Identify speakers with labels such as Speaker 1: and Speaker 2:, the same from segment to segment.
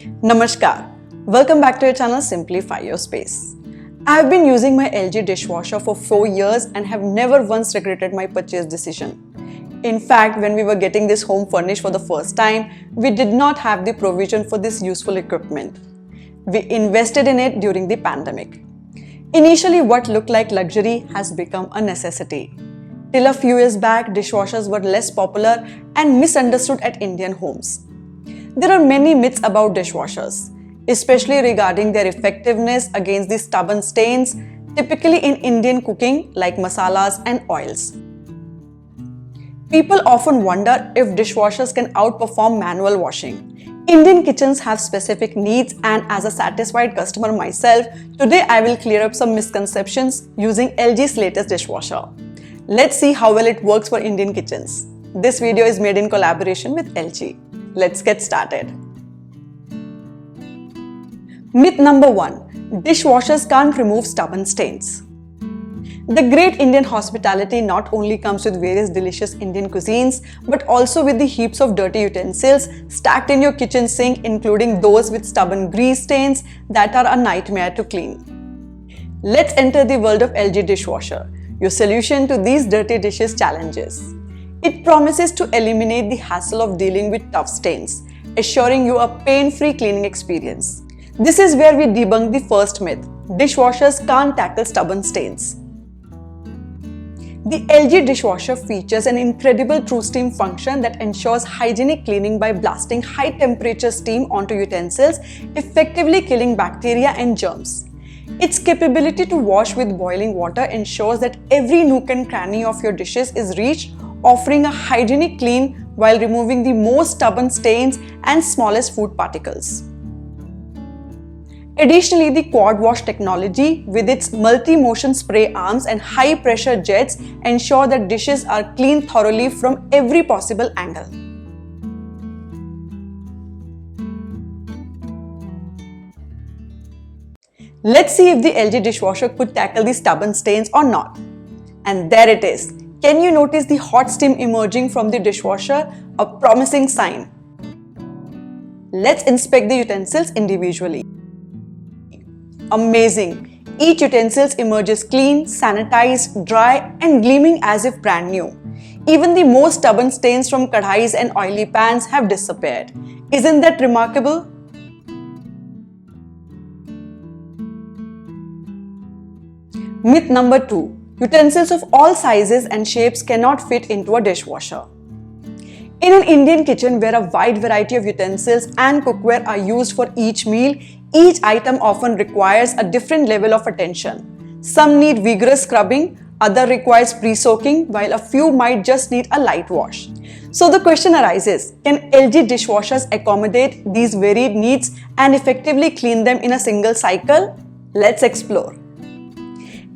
Speaker 1: Namaskar. Welcome back to your channel Simplify Your Space. I have been using my LG dishwasher for 4 years and have never once regretted my purchase decision. In fact, when we were getting this home furnished for the first time, we did not have the provision for this useful equipment. We invested in it during the pandemic. Initially, what looked like luxury has become a necessity. Till a few years back, dishwashers were less popular and misunderstood at Indian homes. There are many myths about dishwashers, especially regarding their effectiveness against the stubborn stains typically in Indian cooking like masalas and oils. People often wonder if dishwashers can outperform manual washing. Indian kitchens have specific needs, and as a satisfied customer myself, today I will clear up some misconceptions using LG's latest dishwasher. Let's see how well it works for Indian kitchens. This video is made in collaboration with LG. Let's get started. Myth number 1. Dishwashers can't remove stubborn stains. The great Indian hospitality not only comes with various delicious Indian cuisines, but also with the heaps of dirty utensils stacked in your kitchen sink, including those with stubborn grease stains that are a nightmare to clean. Let's enter the world of LG Dishwasher, your solution to these dirty dishes challenges. It promises to eliminate the hassle of dealing with tough stains, assuring you a pain-free cleaning experience. This is where we debunk the first myth: dishwashers can't tackle stubborn stains. The LG dishwasher features an incredible Truesteam function that ensures hygienic cleaning by blasting high-temperature steam onto utensils, effectively killing bacteria and germs. Its capability to wash with boiling water ensures that every nook and cranny of your dishes is reached, offering a hygienic clean while removing the most stubborn stains and smallest food particles. Additionally, the quad wash technology with its multi-motion spray arms and high-pressure jets ensure that dishes are cleaned thoroughly from every possible angle. Let's see if the LG dishwasher could tackle the stubborn stains or not. And there it is. Can you notice the hot steam emerging from the dishwasher? A promising sign. Let's inspect the utensils individually. Amazing! Each utensil emerges clean, sanitized, dry, and gleaming as if brand new. Even the most stubborn stains from kadhais and oily pans have disappeared. Isn't that remarkable? Myth number 2. Utensils of all sizes and shapes cannot fit into a dishwasher. In an Indian kitchen where a wide variety of utensils and cookware are used for each meal, each item often requires a different level of attention. Some need vigorous scrubbing, others requires pre-soaking, while a few might just need a light wash. So the question arises, can LG dishwashers accommodate these varied needs and effectively clean them in a single cycle? Let's explore.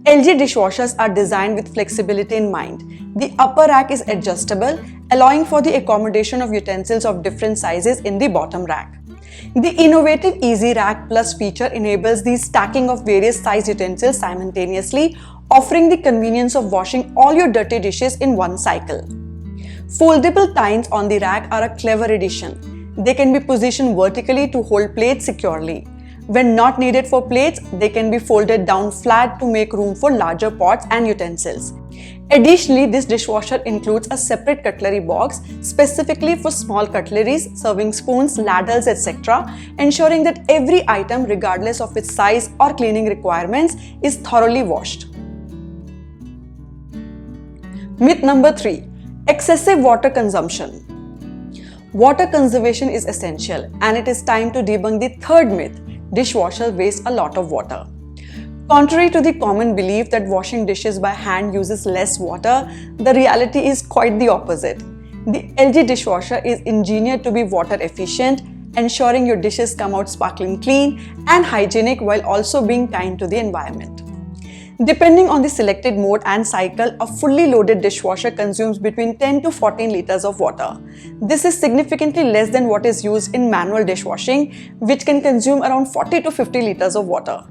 Speaker 1: LG dishwashers are designed with flexibility in mind. The upper rack is adjustable, allowing for the accommodation of utensils of different sizes in the bottom rack. The innovative Easy Rack Plus feature enables the stacking of various size utensils simultaneously, offering the convenience of washing all your dirty dishes in one cycle. Foldable tines on the rack are a clever addition. They can be positioned vertically to hold plates securely. When not needed for plates, they can be folded down flat to make room for larger pots and utensils. Additionally, this dishwasher includes a separate cutlery box specifically for small cutleries, serving spoons, ladles, etc., ensuring that every item, regardless of its size or cleaning requirements, is thoroughly washed. Myth number 3. Excessive water consumption. Water conservation is essential, and it is time to debunk the third myth: dishwasher waste a lot of water. Contrary to the common belief that washing dishes by hand uses less water, the reality is quite the opposite. The LG dishwasher is engineered to be water efficient, ensuring your dishes come out sparkling clean and hygienic while also being kind to the environment. Depending on the selected mode and cycle, a fully loaded dishwasher consumes between 10 to 14 liters of water. This is significantly less than what is used in manual dishwashing, which can consume around 40 to 50 liters of water.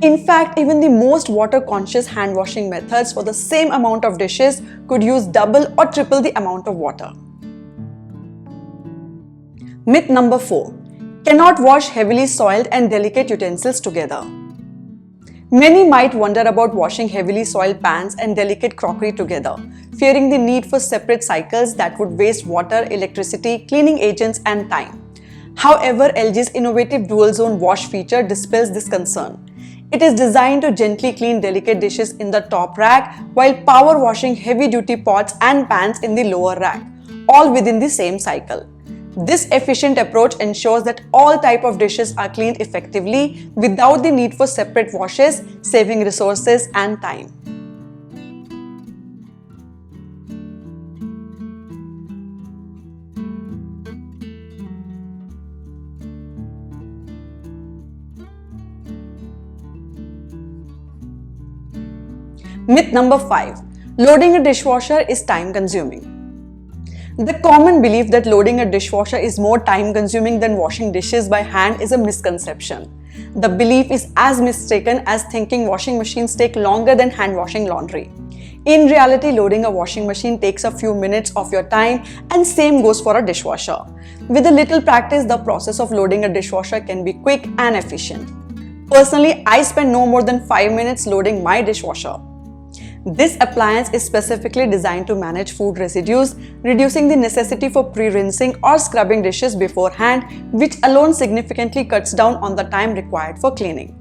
Speaker 1: In fact, even the most water-conscious hand washing methods for the same amount of dishes could use double or triple the amount of water. Myth number 4. Cannot wash heavily soiled and delicate utensils together. Many might wonder about washing heavily soiled pans and delicate crockery together, fearing the need for separate cycles that would waste water, electricity, cleaning agents, and time. However, LG's innovative dual zone wash feature dispels this concern. It is designed to gently clean delicate dishes in the top rack while power washing heavy-duty pots and pans in the lower rack, all within the same cycle. This efficient approach ensures that all types of dishes are cleaned effectively without the need for separate washes, saving resources and time. Myth number 5. Loading a dishwasher is time-consuming. The common belief that loading a dishwasher is more time-consuming than washing dishes by hand is a misconception. The belief is as mistaken as thinking washing machines take longer than hand-washing laundry. In reality, loading a washing machine takes a few minutes of your time, and same goes for a dishwasher. With a little practice, the process of loading a dishwasher can be quick and efficient. Personally, I spend no more than 5 minutes loading my dishwasher. This appliance is specifically designed to manage food residues, reducing the necessity for pre-rinsing or scrubbing dishes beforehand, which alone significantly cuts down on the time required for cleaning.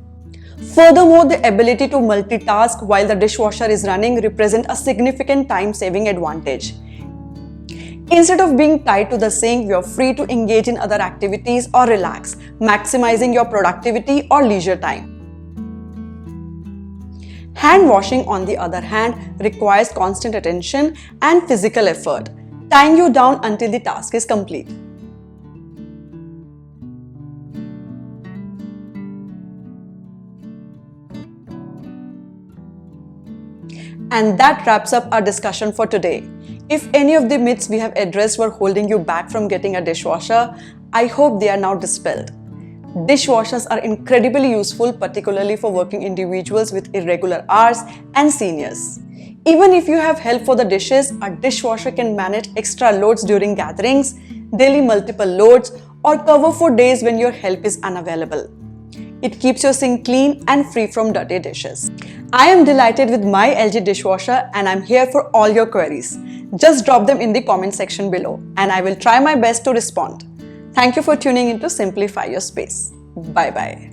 Speaker 1: Furthermore, the ability to multitask while the dishwasher is running represents a significant time-saving advantage. Instead of being tied to the sink, you are free to engage in other activities or relax, maximizing your productivity or leisure time. Hand washing, on the other hand, requires constant attention and physical effort, tying you down until the task is complete. And that wraps up our discussion for today. If any of the myths we have addressed were holding you back from getting a dishwasher, I hope they are now dispelled. Dishwashers are incredibly useful, particularly for working individuals with irregular hours and seniors. Even if you have help for the dishes, a dishwasher can manage extra loads during gatherings, daily multiple loads, or cover for days when your help is unavailable. It keeps your sink clean and free from dirty dishes. I am delighted with my LG dishwasher and I'm here for all your queries. Just drop them in the comment section below and I will try my best to respond. Thank you for tuning in to Simplify Your Space. Bye-bye.